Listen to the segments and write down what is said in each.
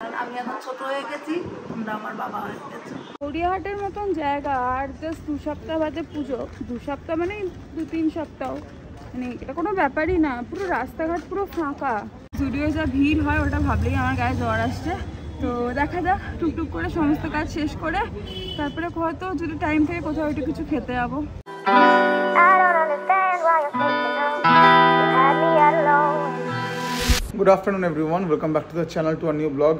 আমি এখন ছোট হয়ে গেছি, তোমরা আমার বাবা হয়ে গেছো। গড়িয়াহাটের মতন জায়গা আর জাস্ট 2 সপ্তাহ বাদে পুজো। 2 সপ্তাহ মানে 2-3 সপ্তাহ, মানে এটা কোনো ব্যাপারই না। পুরো রাস্তাঘাট পুরো ফাঁকা, যদিও যা ভিড় হয় ওটা ভাবলেই আমার গায়ে জ্বর আসছে। তো দেখা যাক, টুকটুক করে সমস্ত কাজ শেষ করে তারপরে হয়তো যদি টাইম থাকে কোথাও একটু কিছু খেতে যাবো। Good afternoon everyone, welcome back to the channel to a new blog.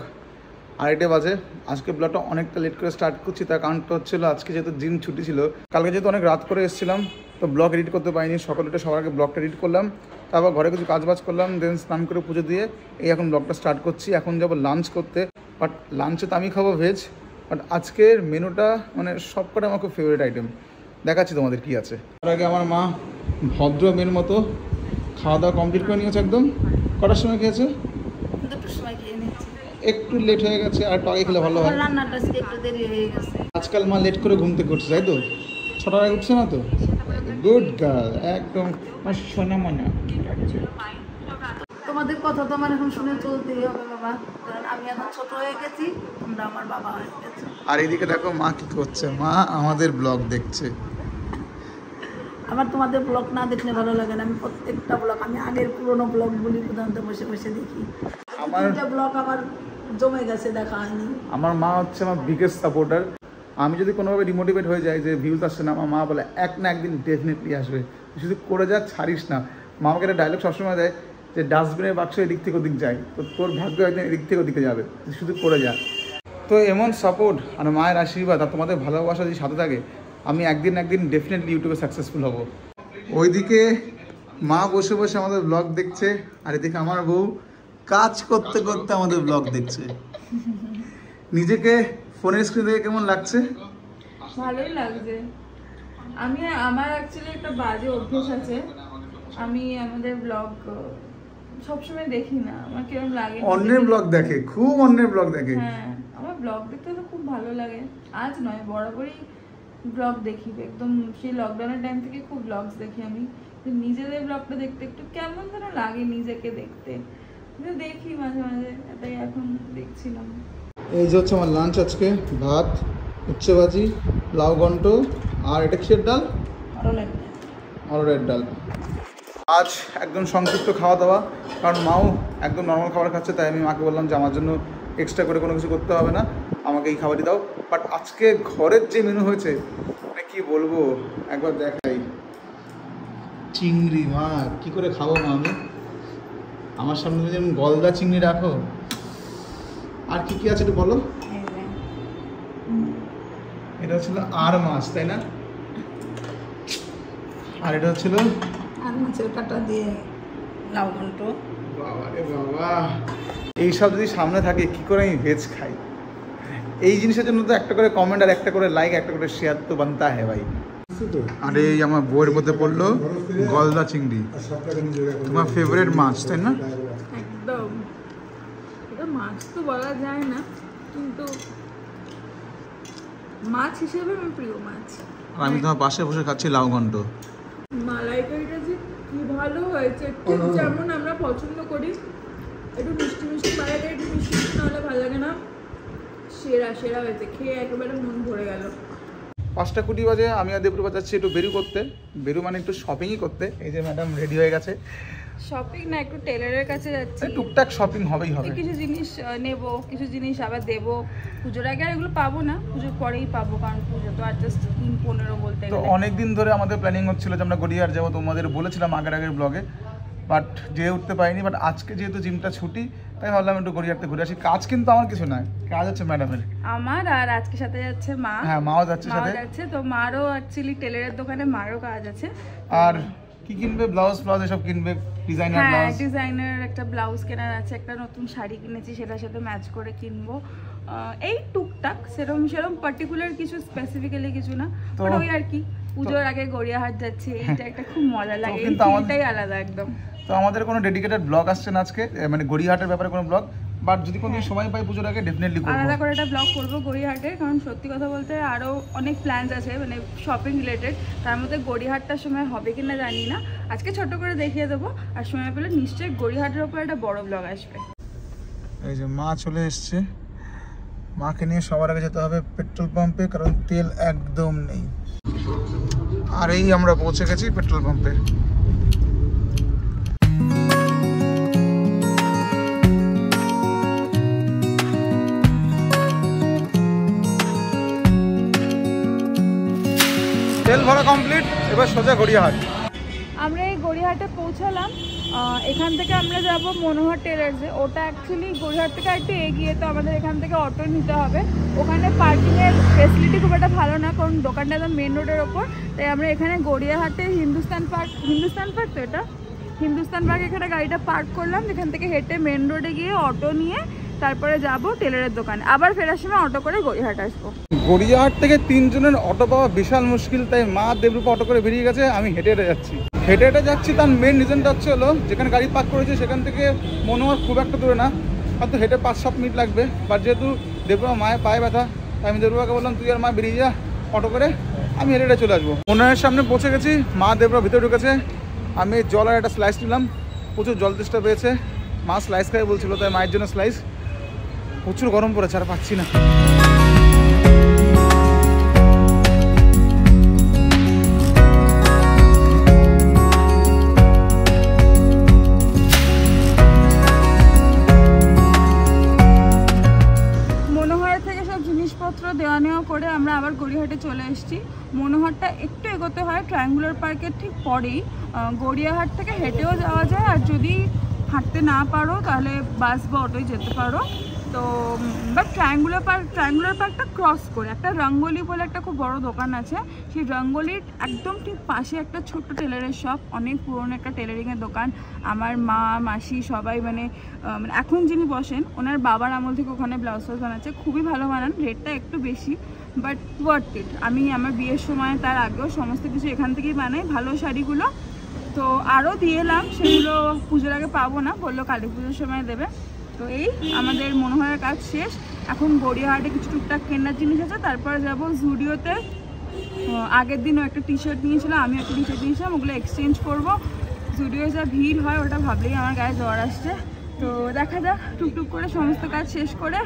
আড়াইটে বাজে। আজকে ব্লগটা অনেকটা লেট করে স্টার্ট করছি, তার কারণটা হচ্ছিলো আজকে যেহেতু জিম ছুটি ছিল, কালকে যেহেতু অনেক রাত করে এসেছিলাম তো ব্লগ এডিট করতে পারিনি। সকালে উঠে সবার আগে ব্লগটা এডিট করলাম, তারপর ঘরে কিছু কাজবাজ করলাম, দেন স্নান করে পুজো দিয়ে এই এখন ব্লগটা স্টার্ট করছি। এখন যাবো লাঞ্চ করতে, বাট লাঞ্চে তো আমি খাবো ভেজ, বাট আজকের মেনুটা মানে সবকটা আমার খুব ফেভারিট আইটেম। দেখাচ্ছি তোমাদের কী আছে। তার আগে আমার মা ভদ্র মেয়ের মতো খাওয়া দাওয়া কমপ্লিট করে নিয়েছে একদম। কটার সময় খেয়েছে? দুটোর সময় খেয়ে নিচ্ছি। একটু লেট হয়ে গেছে, আর একটু আগে খেলে ভালো হয়। রান্নাটা আজকে একটু দেরি হয়ে গেছে। আজকাল মা লেট করে ঘুম থেকে উঠছে, তাই তো? 6টার আগে উঠছে না তো? গুড গার্ল, একদম সোনা মনা। তোমাদের কথা তো আমার এখন শুনে চলতেই হবে বাবা, কারণ আমি এখন ছোট হয়ে গেছি, তোমরা আমার বাবা হয়ে গেছো। আর এদিকে দেখো মা কি করছে, মা আমাদের ব্লগ দেখছে। আমার তোমাদের ব্লগ না দেখলে ভালো লাগে না। আমি প্রত্যেকটা ব্লগ, আমি আগের পুরোনো ব্লগগুলি প্রধানত বসে বসে দেখি। আমার ব্লগ আমার জমে গেছে, দেখা হয়নি। আমার মা হচ্ছে আমার বিগেস্ট সাপোর্টার। আমি যদি কোনোভাবে ডিমোটিভেট হয়ে যাই যে ভিউজ আসছে না, আমার মা বলে এক না একদিন ডেফিনেটলি আসবে, শুধু করে যা, ছাড়িস না। মা আমাকে একটা ডায়লগ সবসময় দেয় যে ডাস্টবিনের বাক্স এদিক থেকে ওদিক যায়, তো তোর ভাগ্য একদিন এদিক থেকে ওদিকে যাবে, শুধু করে যা। তো এমন সাপোর্ট আর মায়ের আশীর্বাদ আর তোমাদের ভালোবাসা যদি সাথে থাকে, আমি একদিন ডেফিনেটলি ইউটিউবে সাকসেসফুল হব। ওইদিকে মা বসে বসে আমাদের ব্লগ দেখছে, আর এদিকে আমার বউ কাজ করতে করতে আমাদের ব্লগ দেখছে। নিজেকে ফোনের স্ক্রিন থেকে কেমন লাগছে? ভালোই লাগছে। আমার অ্যাকচুয়ালি একটা বাজে অভ্যেস আছে, আমি আমাদের ব্লগ সবসময় দেখি না। আমার কেমন লাগে, অন্যের ব্লগ দেখে, খুব অন্যের ব্লগ দেখে। হ্যাঁ, আমার ব্লগ দেখতে তো খুব ভালো লাগে। আজ নয়, বরাবরই ব্লগ দেখি, একদম সেই লকডাউনের টাইম থেকে খুব ব্লগস দেখি আমি। নিজেদের ব্লগটা দেখতে একটু কেমন যেন লাগে নিজেকে দেখতে, দেখি মাঝে মাঝে, তাই এখন দেখছিলাম। এই যে হচ্ছে আমার লাঞ্চ আজকে, ভাত, উচ্ছে ভাজি, লাউ ঘন্ট, আর এটা কিসের ডাল? অরড়ের ডাল। আজ একদম সংক্ষিপ্ত খাওয়া দাওয়া, কারণ মাও একদম নর্মাল খাবার খাচ্ছে, তাই আমি মাকে বললাম যে আমার জন্য এক্সট্রা করে কোনো কিছু করতে হবে না, আমাকে এই খাবারই দাও। বাট আজকে ঘরের যে মেনু হয়েছে মানে কী বলবো, একবার দেখাই। চিংড়ি, মা কী করে খাবো মা আমি? আমার সামনে যেমন গলদা চিংড়ি রাখো, আর কি কি আছে একটু বলো। এটা হচ্ছিল আর মাছ, তাই না? আর এটা হচ্ছিল আর মাছের কাটা দিয়ে লাউ ঘন্ট। বাবা রে বাবা, এইসব যদি সামনে থাকে কি করে আমি ভেজ খাই? এই জিনিসের জন্য তো একটা করে কমেন্ট আর একটা করে লাইক, একটা করে শেয়ার তো বানতা হ্যাঁ ভাই। আরে এই আমার বইয়ের মধ্যে পড়লো গলদা চিংড়ি, তোমার ফেভারিট মাছ, তাই না? একদম, এটা মাছ তো বলা যায় না, কিন্তু মাছ হিসেবে আমার প্রিয় মাছ। আর আমি তোমার পাশে বসে খাচ্ছি লাউ ঘন্ট। মালাইকারিটা যে কি ভালো হয়েছে, ঠিক যেমন আমরা পছন্দ করি, একটু মিষ্টি মিষ্টি মালাইকারি, একটু মিষ্টি মিষ্টি না হলে ভালো লাগে না। সেরা সেরা হয়েছে, খেয়ে একেবারে মন ভরে গেল। 5টা 20 বাজে, আমি আর দেবরূপা যাচ্ছি একটু বেরু করতে। বেরু মানে একটু শপিংই করতে। এই যে ম্যাডাম রেডি হয়ে গেছে। শপিং না, একটু টেলারের কাছে যাচ্ছি। টুকটাক শপিং হবেই হবে, কিছু জিনিস নেব, কিছু জিনিস আবার দেবো। পুজোর আগে আর এগুলো পাবো না, পুজোর পরেই পাবো, কারণ পুজো তো আর জাস্ট 3-15 বলতে তো গেলে। অনেকদিন ধরে আমাদের প্ল্যানিং হচ্ছিল যে আমরা গড়িয়াহাট যাবো, তোমাদের বলেছিলাম আগের ব্লগে, বাট যেয়ে উঠতে পারিনি। বাট আজকে যেহেতু জিমটা ছুটি, তাই ভাবলাম একটু গড়িয়াহাটে ঘুরে আসি। কাজ কিন্তু আমার কিছু নয়, কাজ হচ্ছে ম্যাডামের আমার। আর আজকে সাথে যাচ্ছে মা। হ্যাঁ, মাও যাচ্ছে সাথে। যাচ্ছে তো, মারও অ্যাকচুয়ালি টেলারের দোকানে মারও কাজ আছে। আর কি কিনবে? ব্লাউজ এসব কিনবে, ডিজাইনার ব্লাউজ। হ্যাঁ, ডিজাইনার একটা ব্লাউজ কেনার আছে, একটা নতুন শাড়ি কিনেছি, সেটার সাথে ম্যাচ করে কিনবো। এই টুকটাক, সেরকম পার্টিকুলার কিছু, স্পেসিফিক্যালি কিছু না, বাট ওই আর কি। পুজোর আগে গড়িয়াহাট যাচ্ছে, এইটা একটা খুব মজা লাগে, এইটাই আলাদা একদম। তো আমাদের কোনো ডেডিকেটেড ব্লগ আসছে না আজকে, মানে গড়িয়াহাটের ব্যাপারে কোনো ব্লগ, বাট যদি কোনো সময় পাই পুজোর আগে ডেফিনেটলি করব। আলাদা করে একটা ব্লগ করবো গড়িয়াহাটে, কারণ সত্যি কথা বলতে আরও অনেক প্ল্যানস আছে, মানে শপিং রিলেটেড। তার মধ্যে গড়িয়াহাটটার সময় হবে কিনা জানি না, আজকে ছোট করে দেখিয়ে দেবো। আর সময় পেলে নিশ্চয়ই গড়িয়াহাটের ওপর একটা বড় ব্লগ আসবে। এই যে মা চলে এসছে, মাকে নিয়ে সবার আগে যেতে হবে পেট্রোল পাম্পে, কারণ তেল একদম নেই। আর এই আমরা পৌঁছে গেছি পেট্রোল পাম্পে। তেল ভরা কমপ্লিট, এবার সোজা গড়িয়াহাট। আমরা এই গড়িয়াহাটে পৌঁছালাম। এখান থেকে আমরা যাব মনোহর টেলার্সে। ওটা অ্যাকচুয়ালি গড়িয়াহাট থেকে একটু এগিয়ে, তো আমাদের এখান থেকে অটো নিতে হবে। ওখানে পার্কিংয়ের ফেসিলিটি খুব একটা ভালো না, কারণ দোকানটা একদম মেন রোডের ওপর। তাই আমরা এখানে গড়িয়াহাটে হিন্দুস্তান পার্ক তো এটা হিন্দুস্তান পার্ক, এখানে গাড়িটা পার্ক করলাম। এখান থেকে হেঁটে মেন রোডে গিয়ে অটো নিয়ে তারপরে যাব টেলারের দোকানে। আবার ফেরার সময় অটো করে গড়িয়াহাট আসবো। গড়িয়াহাট থেকে 3 জনের অটো পাওয়া বিশাল মুশকিল, তাই মা দেবরূপা অটো করে বেরিয়ে গেছে, আমি হেঁটে হেঁটে যাচ্ছি। তার মেন রিজনটা হচ্ছে হলো যেখানে গাড়ি পার্ক করেছে সেখান থেকে মনোহর খুব একটা দূরে না, হয়তো হেঁটে 5-7 মিনিট লাগবে। বাট যেহেতু দেবরূপা মায়ের পায়ে ব্যথা, তাই আমি দেবরূপাকে বললাম তুই আর মা বেরিয়ে যা অটো করে, আমি হেঁটে চলে আসবো। মনোহরের সামনে পৌঁছে গেছি, মা দেবরূপা ভিতরে ঢুকেছে। আমি জল আর একটা স্লাইস নিলাম, প্রচুর জল তেষ্টা পেয়েছে। মা স্লাইস খাই বলছিল, তাই মায়ের জন্য স্লাইস। প্রচুর গরম পড়েছে, আর পাচ্ছি না। দেওয়া নেওয়া করে আমরা আবার গড়িয়াহাটে চলে এসেছি। মনোহরটা একটু এগোতে হয়, ট্রায়াঙ্গুলার পার্কের ঠিক পরেই। গড়িয়াহাট থেকে হেঁটেও যাওয়া যায়, আর যদি হাঁটতে না পারো তাহলে বাস বা অটোয় যেতে পারো। তো বাট ট্রায়াঙ্গুলার পার্কটা ক্রস করে একটা রঙ্গোলি বলে একটা খুব বড় দোকান আছে। সেই রঙ্গোলির একদম ঠিক পাশে একটা ছোট্ট টেলারের শপ, অনেক পুরনো একটা টেলারিংয়ের দোকান। আমার মা মাসি সবাই মানে এখন যিনি বসেন ওনার বাবার আমল থেকে ওখানে ব্লাউজ ফ্লাউজ বানাচ্ছে, খুবই ভালো বানান। রেটটা একটু বেশি বাট ওয়ার্থ ইট। আমি আমার বিয়ের সময় তার আগেও সমস্ত কিছু এখান থেকেই বানাই, ভালো শাড়িগুলো। তো আরও দিয়ে এলাম, সেগুলো পুজোর আগে পাবো না, বললো কালী পুজোর সময় দেবে। তো এই আমাদের মনোহরের কাজ শেষ। এখন গড়িয়াহাটে কিছু টুকটাক কেনার জিনিস আছে, তারপর যাব জুডিওতে। আগের দিনও একটা টি শার্ট নিয়েছিলাম, আমি একটা টি শার্ট নিয়েছিলাম, ওগুলো এক্সচেঞ্জ করবো। জুডিও যা ভিড় হয় ওটা ভাবলেই আমার গায়ে জ্বর আসছে। তো দেখা যাক, টুকটুক করে সমস্ত কাজ শেষ করে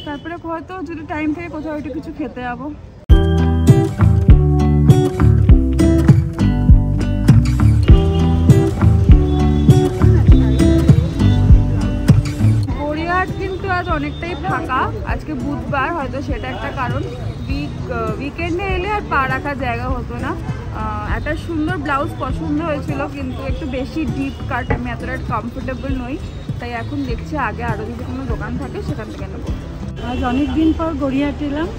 তারপরে হয়তো যদি টাইম থেকে কোথাও একটু কিছু খেতে যাবো। কিন্তু আজ অনেকটাই ফাঁকা, আজকে বুধবার, হয়তো সেটা একটা কারণ। উইকেন্ডে এলে আর পা রাখার জায়গা হতো না। একটা সুন্দর ব্লাউজ পছন্দ হয়েছিল, কিন্তু একটু বেশি ডিপ কাট, আমি এতটা কমফোর্টেবল নই। তাই এখন দেখছি আগে আরও যদি কোনো দোকান থাকে সেখান থেকে নেবো। আজ অনেক দিন পর গড়িয়াহাট এলাম,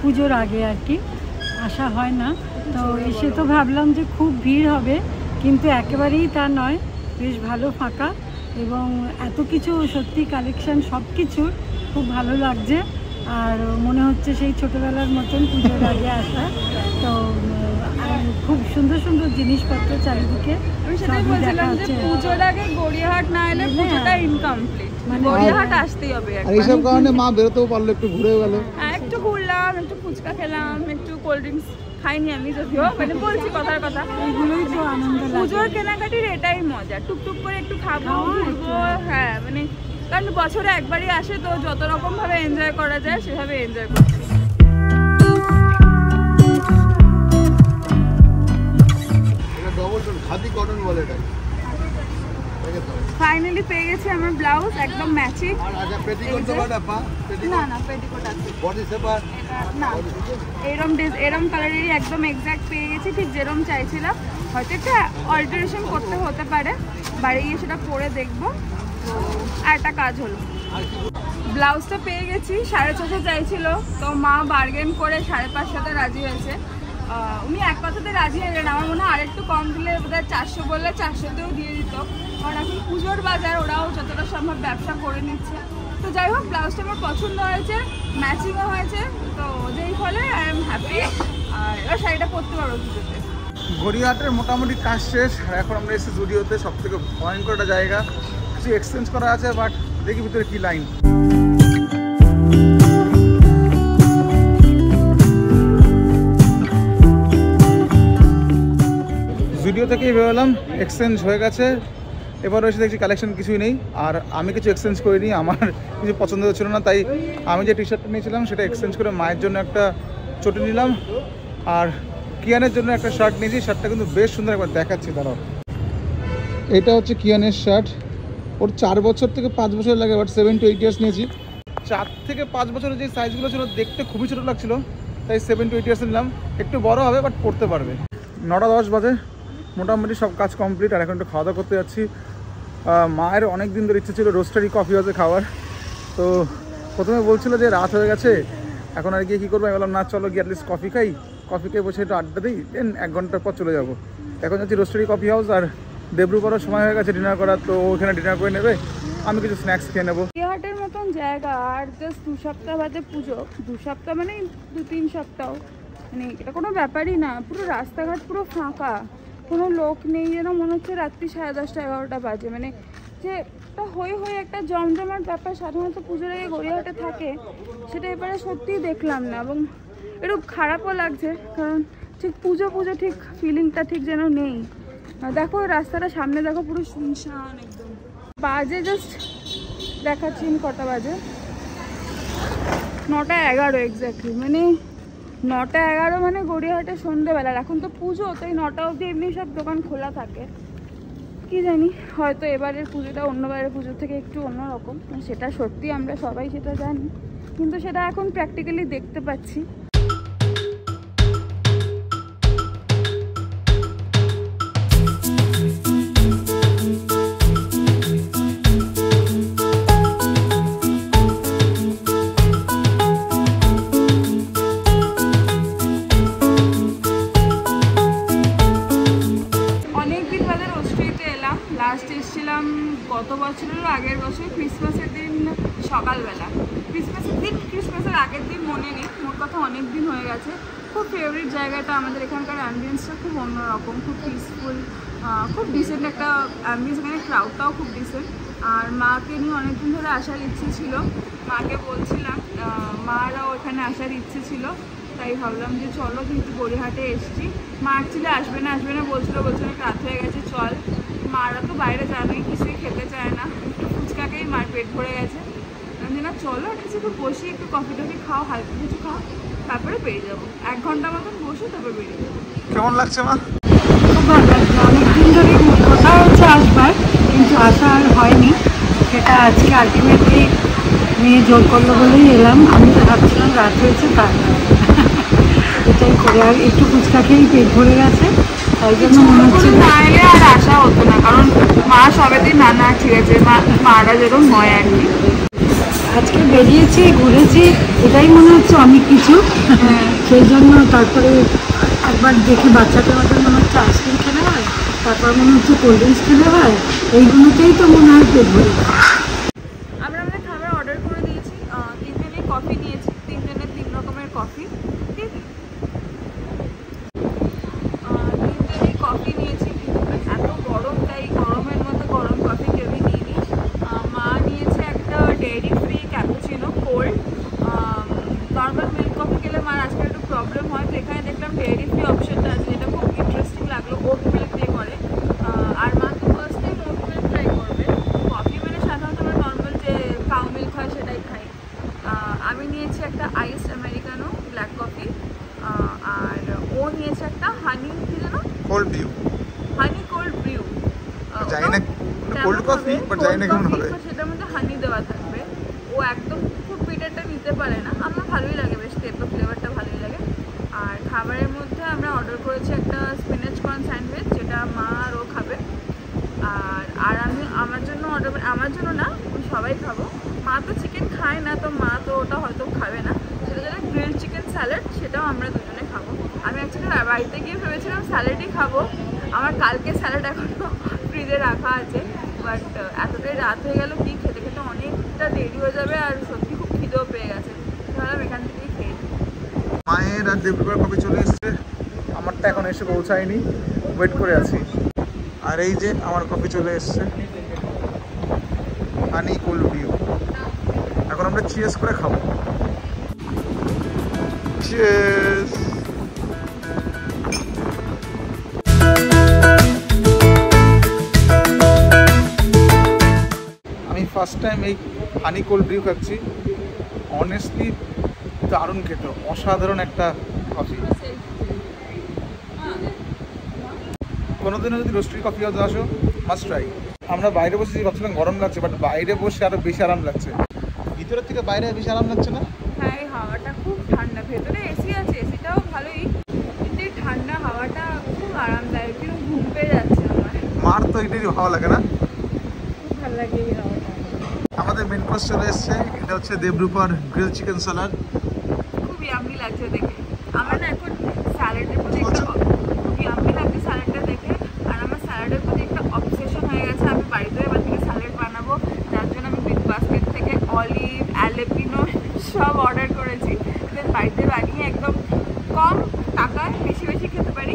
পুজোর আগে আর কি, আসা হয় না। তো এসে তো ভাবলাম যে খুব ভিড় হবে, কিন্তু একেবারেই তা নয়, বেশ ভালো ফাঁকা। এবং এত কিছু সত্যি কালেকশান, সব কিছুর খুব ভালো লাগছে। আর মনে হচ্ছে সেই ছোটোবেলার মতন পুজোর আগে আসা। তো খুব সুন্দর সুন্দর জিনিসপত্র চারিদিকে। আমি সেটাই বলছিলাম যে পুজোর আগে গড়িয়াহাট না এলে পুজোটা ইনকমপ্লিট, মানে গড়িয়াহাট আসতেই হবে। আর এইসব কারণে মা বেরোতেও পারলো, একটু ঘুরেও গেল। একটু ঘুরলাম, একটু ফুচকা খেলাম, একটু কোল্ড ড্রিঙ্কস খাইনি আমি, যদিও মানে বলছি কথার কথা। এগুলোই তো আনন্দ। পুজোর কেনাকাটির এটাই মজা, টুকটুক করে একটু খাবো, ঘুরবো। হ্যাঁ মানে কারণ বছরে একবারই আসে, তো যত রকম ভাবে এনজয় করা যায় সেভাবে এনজয় করছি। ফাইনালি পেয়ে গেছি আমার ব্লাউজ, একদম ম্যাচিং। না না পেটিকোট আছে না, এরম কালারেরই একদম এক্সাক্ট পেয়ে গেছি, ঠিক যেরকম চাইছিলাম। হয়তো একটা অল্টারেশন করতে হতে পারে, বাড়ি গিয়ে সেটা পরে দেখবো। আর একটা কাজ হলো, ব্লাউজটা পেয়ে গেছি, 650 চাইছিল, তো মা বার্গেন করে 550 রাজি হয়েছে। উনি এক কথাতে রাজি হয়ে গেলেন। আমার মনে হয় আরেকটু কম দিলে বোধহয় 400 বললে 400তেও দিয়ে দিত, কারণ এখন পুজোর বাজার, ওরাও যতটা সম্ভব ব্যবসা করে নিচ্ছে। তো যাই হোক, ব্লাউজটা আমার পছন্দ হয়েছে, ম্যাচিংও হয়েছে, তো যেই ফলে আই এম হ্যাপি। আর এবার শাড়িটা পরতে পারবো পুজোতে। গড়িয়াহাটের মোটামুটি কাজ শেষ, আর এখন আমরা এসেছি জুডিওতে, সব থেকে ভয়ঙ্কর একটা জায়গা। কিছু এক্সচেঞ্জ করা আছে, বাট দেখি ভিতরে কি লাইন। জুডিও থেকেই বেরোলাম, এক্সচেঞ্জ হয়ে গেছে, এবার এসে দেখছি কালেকশন কিছুই নেই, আর আমি কিছু এক্সচেঞ্জ করিনি, আমার কিছু পছন্দ ছিল না, তাই আমি যে টি শার্টটা নিয়েছিলাম সেটা এক্সচেঞ্জ করে মায়ের জন্য একটা চটি নিলাম, আর কিয়ানের জন্য একটা শার্ট নিয়েছি। শার্টটা কিন্তু বেশ সুন্দর, একবার দেখাচ্ছি দাঁড়াও। এটা হচ্ছে কিয়ানের শার্ট, ওর 4 বছর থেকে 5 বছর লাগে, বাট 7 to 8 ইয়ার্স নিয়েছি। 4 থেকে 5 বছরের যে সাইজগুলো ছিল দেখতে খুবই ছোটো লাগছিলো, তাই 7 to 8 ইয়ার্স নিলাম। একটু বড় হবে বাট পড়তে পারবে। 9টা 10 বাজে, মোটামুটি সব কাজ কমপ্লিট, আর এখন একটু খাওয়া দাওয়া করতে যাচ্ছি। মায়ের অনেক দিন ধরে ইচ্ছে ছিল রোস্টারি কফি হাউসে খাওয়ার, তো প্রথমে বলছিল যে রাত হয়ে গেছে এখন আর গিয়ে কী করবো, আমি বললাম না চলো গিয়ে অ্যাটলিস্ট কফি খাই, কফি খেয়ে বসে একটু আড্ডা দিই, দেন 1 ঘন্টার পর চলে যাবো। এখন যাচ্ছি রোস্টারি কফি হাউস, আর দেবরু করার সময় হয়ে গেছে ডিনার করার, তো ওখানে ডিনার করে নেবে, আমি কিছু স্ন্যাক্স খেয়ে নেবো। গড়িয়াহাটের মতন জায়গা, আর জাস্ট 2 সপ্তাহ বাদে পুজো, 2 সপ্তাহ মানে 2-3 সপ্তাহ, মানে এটা কোনো ব্যাপারই না। পুরো রাস্তাঘাট পুরো ফাঁকা, কোনো লোক নেই, যেন মনে হচ্ছে রাত্রি 10:30-11টা বাজে। মানে যে একটা হয়ে একটা জমজমাট ব্যাপার সাধারণত পুজোর আগে গড়িয়াহাটে থাকে, সেটা এবারে সত্যিই দেখলাম না, এবং একটু খারাপও লাগছে, কারণ ঠিক পুজো ঠিক ফিলিংটা ঠিক যেন নেই। দেখো রাস্তাটা সামনে দেখো, পুরো শুনশান একদম। বাজে জাস্ট দেখাচ্ছি কটা বাজে, 9:11 এক্স্যাক্টলি, মানে 9:11 মানে গড়িয়াহাটে সন্ধ্যেবেলার। এখন তো পুজো, তাই 9টা অবধি এমনি সব দোকান খোলা থাকে। কি জানি, হয়তো এবারের পুজোটা অন্যবারের পুজোর থেকে একটু অন্যরকম, সেটা সত্যি আমরা সবাই সেটা জানি, কিন্তু সেটা এখন প্র্যাকটিক্যালি দেখতে পাচ্ছি। লাস্ট এসেছিলাম গত বছরের আগের বছর ক্রিসমাসের দিন সকালবেলা, ক্রিসমাসের আগের দিন মনে নেই, মোট কথা অনেক দিন হয়ে গেছে। খুব ফেভারিট জায়গাটা, আমাদের এখানকার অ্যাম্বিয়েন্সটা খুব অন্যরকম, খুব পিসফুল, খুব ডিসেন্ট একটা অ্যাম্বিয়েন্স, এখানে ক্রাউডটাও খুব ডিসেন্ট। আর মাকে নিয়ে অনেকদিন ধরে আসার ইচ্ছে ছিল, মাকে বলছিলাম, মারাও এখানে আসার ইচ্ছে ছিল, তাই ভাবলাম যে চলো, কিন্তু গড়িয়াহাটে এসছি। মা অ্যাকচুয়ালি আসবে না বলছিল রাত হয়ে গেছে চল। মারা তো বাইরে জানোই কিছুই খেতে চায় না, ফুচকাকেই মার পেট ভরে গেছে, আমি না চলো অ্যাটলিস্ট একটু বসি, একটু কফি টফি খাও, হালকা কিছু খাও, তারপরে বেরিয়ে যাবো। 1 ঘন্টা মতন বসে তারপরে বেরিয়ে যাবো। কেমন লাগছে মা? খুব ভালো লাগছে, অনেকদিন ধরে কথা হচ্ছে আসবার, কিন্তু আসা আর হয়নি। সেটা আজকে আলটিমেটলি মেয়ে জোর করলো বলেই এলাম। আমি তো ভাবছিলাম রাত হয়েছে, তার এটাই করে, আর একটু ফুচকা খেয়েই পেট ভরে গেছে, তাই জন্য মনে হচ্ছে না এলে আর আসা হতো না, কারণ মা সবেতেই না ঠিক আছে, মারা যেরকম হয় আর কি। আজকে বেরিয়েছি, ঘুরেছি, এটাই মনে হচ্ছে অনেক কিছু, সেই জন্য তারপরে একবার দেখি বাচ্চাদের মধ্যে মনে হচ্ছে আইসক্রিম খেলে হয়, তারপর মনে হচ্ছে কোল্ড ড্রিঙ্কস খেলে হয়, এইগুলোতেই তো মনে হয় পেট ভরে যায়। আমরা আমাদের খাবার অর্ডার করে দিয়েছি, 3 জনের কফি নিয়েছি, 3 জনের 3 রকমের কফি, ঠিক কফি নিয়েছি। এত গরম, তাই গরমের মধ্যে গরম কফি কেউই নিইনি। মা নিয়েছে একটা dairy free cappuccino cold, normal milk coffee খেলে মার আজকে একটু প্রবলেম হয়, তো এখানে দেখলাম ডেয়ারি ফ্রি অপশনটা আছে, যেটা খুব ইন্টারেস্টিং লাগলো, ওট মিল্ক দিয়ে করে। আর মা তো ফার্স্ট টাইম ওট মিল্ক ট্রাই করবে। কফি মানে সাধারণত আমরা নর্মাল যে কাউ মিল্ক হয় সেটাই খাই। আমি নিয়েছি একটা আইস আমেরিকানো ব্ল্যাক কফি, আর ও নিয়েছে একটা হানি কি যেন কোল্ড ব্রিউ, হানি কোল্ড ব্রিউ, জানি না কোল্ড কফি, বাট জানি না কেমন হবে, সেটার মধ্যে হানি দেওয়া থাকবে। ও একদম খুব বিটারটা নিতে পারে না, আমার ভালোই লাগে, বেশ তেতো ফ্লেভারটা ভালোই লাগে। আর খাবারের মধ্যে আমরা অর্ডার করেছি একটা স্পিনাচ কর্ন স্যান্ডউইচ, যেটা মা আর ও খাবে। আর আমি আমার জন্য আমার জন্য না, সবাই খাবো। মা তো চিকেন খায় না, তো মা তো ওটা হয়তো খাবে না, সেটা যেন গ্রিল চিকেন স্যালাড, সেটাও আমরা দুজনে খাবো। আমি অ্যাকচুয়ালি বাড়িতে গিয়ে ভেবেছিলাম স্যালাডই খাবো, আমার কালকে স্যালাড এখনও ফ্রিজে রাখা আছে, বাট এতটাই রাত হয়ে গেল, কি খেতে খেতে অনেকটা দেরি হয়ে যাবে, আর সত্যি খুব খিদেও পেয়ে গেছে, ভাবলাম এখান থেকেই খেয়ে। মায়ের আর দেবরুর কফি চলে এসছে, আমারটা এখন এসে পৌঁছায়নি, ওয়েট করে আছি। আর এই যে আমার কফি চলে এসছে, হানি কোল্ড ব্রিউ। এখন আমরা চিয়ার্স করে খাবো। চিয়ার্স। ফার্স্ট টাইম এই হানি কোল্ড ব্রিউ খাচ্ছি। অনেস্টলি দারুণ খেতে, অসাধারণ একটা কফি। কোনোদিনও যদি রোস্টারি কফি হাউসে আসো মাস্ট ট্রাই। আমরা বাইরে বসেছি, ভাবছিলাম গরম লাগছে, বাট বাইরে বসে আরও বেশি আরাম লাগছে। ভিতরের থেকে বাইরে বেশি আরাম লাগছে না? হ্যাঁ, এই হাওয়াটা খুব ঠান্ডা। ভেতরে এসি আছে, এসিটাও ভালোই, কিন্তু এই ঠান্ডা হাওয়াটা খুব আরামদায়ক। কিন্তু ঘুম পেয়ে যাচ্ছে আমার। মার তো এটাই ভালো লাগে না? খুব ভালো লাগে এই হাওয়াটা। আমাদের মেন কোর্স চলে এসছে, এটা হচ্ছে দেবরূপার গ্রিল চিকেন স্যালাড। খুব ইয়াম্মি লাগছে দেখে। আমার না এখন স্যালাডের প্রতি একটা ইয়াম্মি লাগছে স্যালাডটা দেখে। আর আমার স্যালাডের প্রতি একটা অবসেশন হয়ে গেছে। আমি বাড়িতে এবার থেকে স্যালাড বানাবো, যার জন্য আমি বিগ বাস্কেট থেকে অলিভ, অ্যালেপিনো সব অর্ডার করেছি। বাড়িতে বানিয়ে একদম কম টাকায় বেশি বেশি খেতে পারি।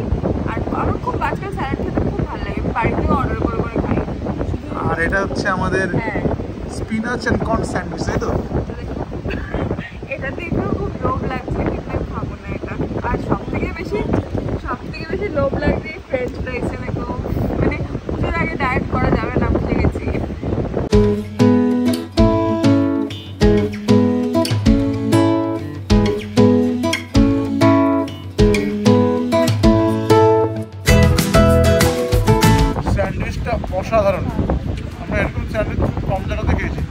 আর আমার খুব আজকাল স্যালাড খেতে খুব ভালো লাগে, আমি বাড়িতেও অর্ডার করে করে খাই। আর এটা হচ্ছে আমাদের স্পিনাচ অ্যান্ড কর্ন স্যান্ডউইচ, তাই তো? এটা দেখেও খুব লোভ লাগছে, কিন্তু আমি খাবো না এটা। আর সব থেকে বেশি লোভ লাগছে এই ফ্রেঞ্চ ফ্রাইস। দেখো মানে পুজোর আগে ডায়েট করা যাবে না, ভুলে গেছি। স্যান্ডউইচটা অসাধারণ। আমরা এরকম স্যান্ডউইচ কম জায়গাতে খেয়েছি।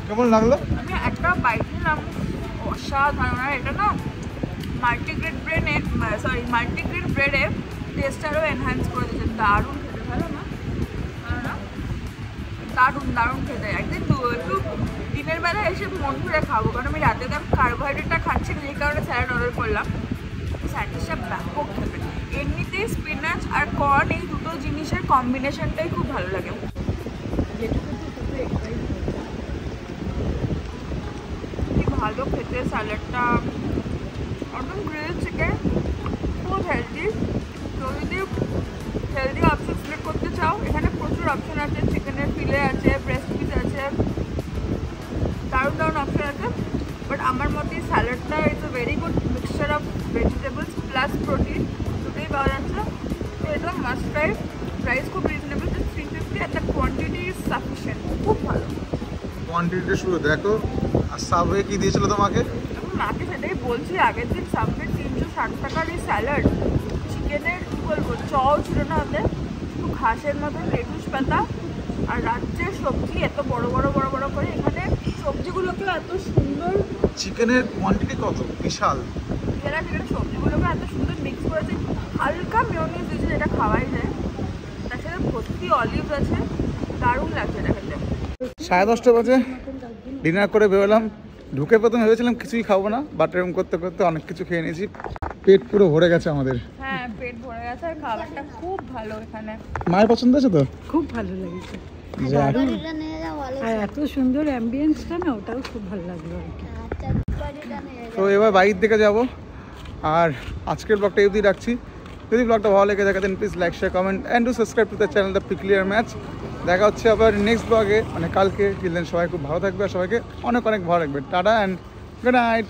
কেমন লাগলো? আমি একটা বাইট নিলাম, অসাধারণ। আর এটা না মাল্টিগ্রেড ব্রেডে টেস্ট আরও এনহ্যান্স করে দিয়েছে। দারুণ খেতে, ভালো না? দারুণ খেতে। একদিন একটু দিনের বেলা এসে মন ভরে খাবো, কারণ আমি রাতে তো কার্বোহাইড্রেটটা খাচ্ছি না, এই কারণে স্যালাড অর্ডার করলাম। স্যান্ডউইচটা ব্যাপক খেতে। এমনিতেই স্পিনাচ আর কর্ন এই দুটো জিনিসের কম্বিনেশনটাই খুব ভালো লাগে। কি ভালো খেতে স্যালাডটা, একদম গ্রিল চিকেন, খুব হেলদি। তো যদি হেলদি অপশন সিলেক্ট করতে চাও, এখানে প্রচুর অপশন আছে। চিকেনের ফিলে আছে, ব্রেস্ট পিস আছে, দারুণ অপশন আছে। বাট আমার মতে স্যালাডটা is a very good mixture of vegetables plus protein, দুটোই পাওয়া যাচ্ছে। তো এটা মাস্ট ট্রাই। প্রাইস খুব রিজনেবল, 350, আর দ্য কোয়ান্টিটি ইজ সাফিসিয়েন্ট। খুব ভালো কোয়ান্টিটিটা শুরু দেখো। আর সাবওয়ে কি দিয়েছিল তোমাকে? আমি মাকে সেটাই বলছি, আগের দিন সাবওয়ে 360 টাকার এই স্যালাড, চিকেনের কী বলবো চও ছিল না ওতে, শুধু ঘাসের মতন লেটুস পাতা আর রাজ্যের সবজি এত বড় বড় করে। এখানে সবজিগুলোকে এত সুন্দর, চিকেনের কোয়ান্টিটি কত বিশাল। এরা চিকেনের সবজিগুলোকে এত সুন্দর মিক্স করেছে। হালকা মেয়োনিজ দিয়েছে, যেটা খাওয়াই যায়। তার সাথে ভর্তি অলিভ আছে, দারুণ লাগছে এটা খেতে। 10:30 বাজে ডিনার করে বেরোলাম। ঢুকে প্রথমে ভেবেছিলাম কিছুই খাবো না, বাট এরকম করতে করতে অনেক কিছু খেয়ে নিয়েছি। পেট পুরো ভরে গেছে আমাদের। হ্যাঁ, পেট ভরে গেছে। আর খাবারটা খুব ভালো এখানে। মায়ের পছন্দ আছে তো? খুব ভালো লেগেছে। যাক। আর এত সুন্দর অ্যাম্বিয়েন্সটা না, ওটাও খুব ভালো লাগলো আর কি। তো এবার বাইরের দিকে যাব। আর আজকের ব্লগটা এই অবধি রাখছি। যদি ব্লগটা ভালো লেগে থাকে then please like, share, comment and do subscribe to the channel the peculiar match. দেখা হচ্ছে আবার নেক্সট ব্লগে, মানে কালকে। টিল দেন সবাই খুব ভালো থাকবে আর সবাইকে অনেক ভালো রাখবে। Tata and good night.